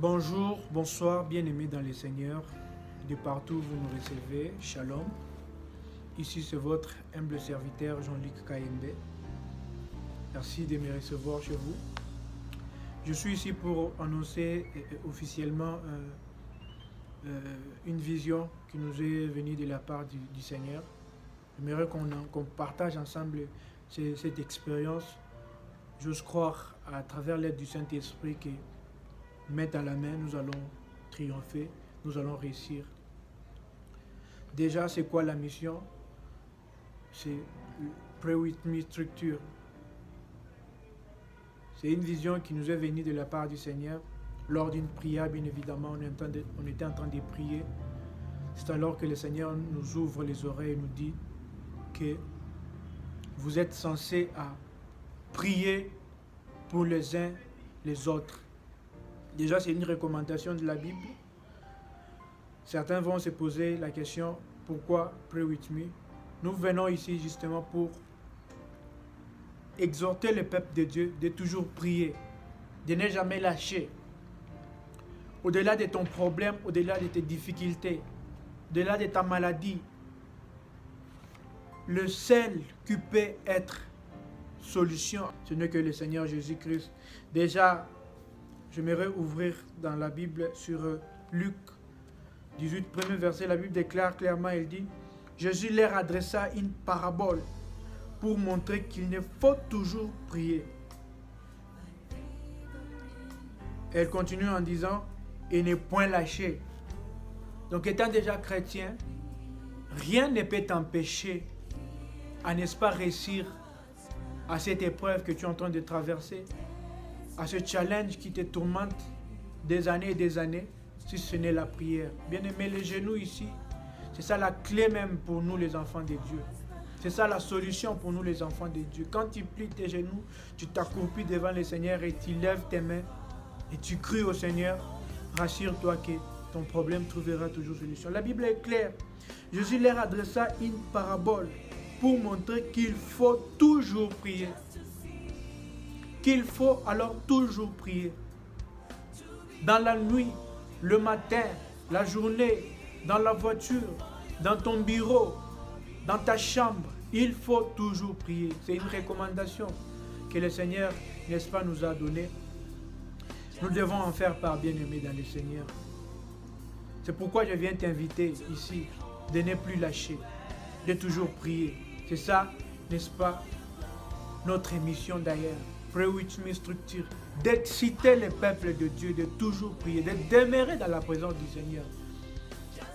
Bonjour, bonsoir, bien-aimés dans les Seigneurs, de partout où vous nous recevez, Shalom. Ici c'est votre humble serviteur Jean-Luc Kayembe. Merci de me recevoir chez vous. Je suis ici pour annoncer officiellement une vision qui nous est venue de la part du Seigneur. J'aimerais qu'on partage ensemble cette expérience. J'ose croire à travers l'aide du Saint-Esprit que main dans la main, nous allons triompher, nous allons réussir. Déjà, c'est quoi la mission? C'est Pray With Me structure. C'est une vision qui nous est venue de la part du Seigneur. Lors d'une prière, bien évidemment, on était en train de prier. C'est alors que le Seigneur nous ouvre les oreilles et nous dit que vous êtes censés à prier pour les uns les autres. Déjà, c'est une recommandation de la Bible. Certains vont se poser la question, pourquoi Pray With Me? Nous venons ici justement pour exhorter le peuple de Dieu de toujours prier, de ne jamais lâcher. Au-delà de ton problème, au-delà de tes difficultés, au-delà de ta maladie, le seul qui peut être solution, ce n'est que le Seigneur Jésus-Christ. Déjà, j'aimerais ouvrir dans la Bible sur Luc 18, premier verset. La Bible déclare clairement, elle dit, Jésus leur adressa une parabole pour montrer qu'il ne faut toujours prier. Elle continue en disant, et ne point lâcher. Donc étant déjà chrétien, rien ne peut t'empêcher à n'est-ce pas réussir à cette épreuve que tu es en train de traverser, à ce challenge qui te tourmente des années et des années, si ce n'est la prière. Bien aimé, les genoux ici, c'est ça la clé même pour nous les enfants de Dieu. C'est ça la solution pour nous les enfants de Dieu. Quand tu plies tes genoux, tu t'accroupis devant le Seigneur et tu lèves tes mains et tu cries au Seigneur, rassure-toi que ton problème trouvera toujours solution. La Bible est claire. Jésus leur adressa une parabole pour montrer qu'il faut toujours prier. Qu'il faut alors toujours prier. Dans la nuit, le matin, la journée, dans la voiture, dans ton bureau, dans ta chambre, il faut toujours prier. C'est une recommandation que le Seigneur, n'est-ce pas, nous a donnée. Nous devons en faire part, bien-aimés dans le Seigneur. C'est pourquoi je viens t'inviter ici de ne plus lâcher, de toujours prier. C'est ça, n'est-ce pas, notre mission d'ailleurs. Pray With Me structure, d'exciter le peuple de Dieu, de toujours prier, de demeurer dans la présence du Seigneur,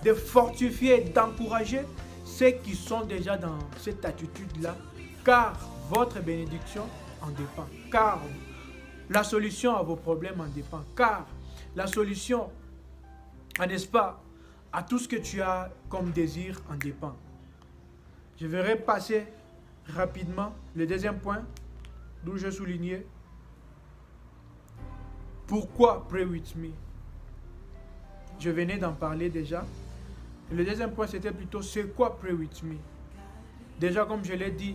de fortifier, d'encourager ceux qui sont déjà dans cette attitude-là, car votre bénédiction en dépend, car la solution à vos problèmes en dépend, car la solution, n'est-ce pas, à tout ce que tu as comme désir en dépend. Je vais passer rapidement le deuxième point, d'où je soulignais. Pourquoi Pray With Me? Je venais d'en parler déjà. Le deuxième point, c'était plutôt c'est quoi Pray With Me? Déjà, comme je l'ai dit,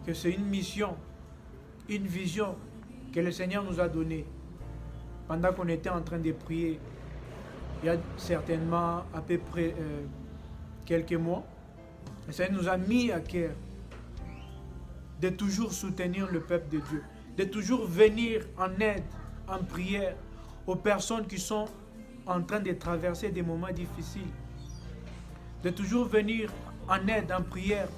que c'est une mission, une vision que le Seigneur nous a donnée pendant qu'on était en train de prier. Il y a certainement à peu près quelques mois. Le Seigneur nous a mis à cœur de toujours soutenir le peuple de Dieu, de toujours venir en aide, en prière aux personnes qui sont en train de traverser des moments difficiles, de toujours venir en aide, en prière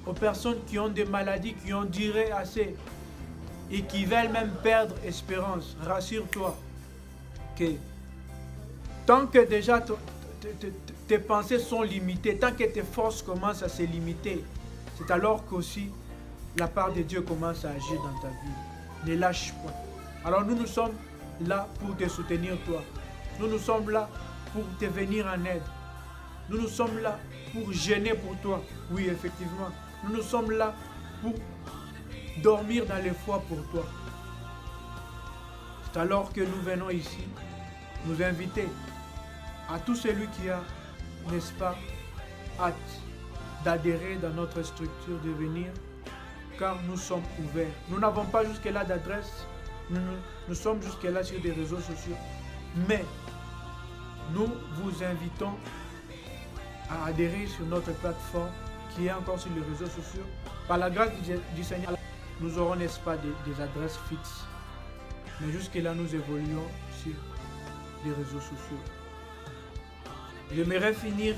aux personnes qui ont des maladies, qui ont duré assez et qui veulent même perdre espérance. Rassure-toi que tant que déjà tes pensées sont limitées, tant que tes forces commencent à se limiter, c'est alors qu'aussi la part de Dieu commence à agir dans ta vie. Ne lâche pas. Alors nous sommes là pour te soutenir toi. Nous sommes là pour te venir en aide. Nous sommes là pour gêner pour toi. Oui, effectivement. Nous sommes là pour dormir dans les foi pour toi. C'est alors que nous venons ici nous inviter à tout celui qui a, n'est-ce pas, hâte d'adhérer dans notre structure, de venir, car nous sommes ouverts. Nous n'avons pas jusque-là d'adresse, nous sommes jusque-là sur des réseaux sociaux, Mais nous vous invitons à adhérer sur notre plateforme qui est encore sur les réseaux sociaux. Par la grâce du Seigneur, nous aurons, n'est-ce pas, des adresses fixes. Mais jusque-là, nous évoluons sur les réseaux sociaux. J'aimerais finir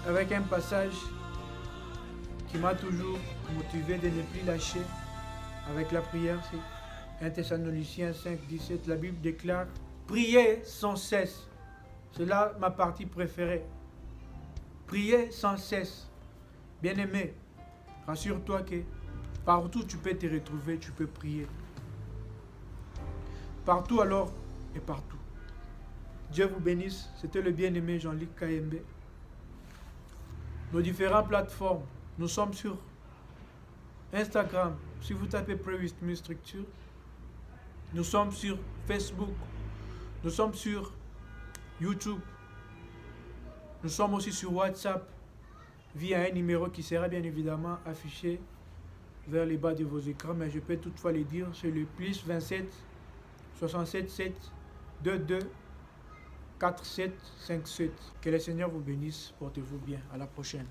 avec un passage qui m'a toujours motivé de ne plus lâcher avec la prière. C'est 1 Thessaloniciens 5, 17. La Bible déclare « Priez sans cesse ». C'est là ma partie préférée. Priez sans cesse. Bien-aimé, rassure-toi que partout tu peux te retrouver, tu peux prier. Partout alors et partout. Dieu vous bénisse. C'était le bien-aimé Jean-Luc KMB. Nos différentes plateformes. Nous sommes sur Instagram. Si vous tapez Pray With Me Structure. Nous sommes sur Facebook. Nous sommes sur YouTube. Nous sommes aussi sur WhatsApp via un numéro qui sera bien évidemment affiché vers les bas de vos écrans, mais je peux toutefois le dire, c'est le plus 27 67 7 22 47 57. Que le Seigneur vous bénisse, portez-vous bien, à la prochaine.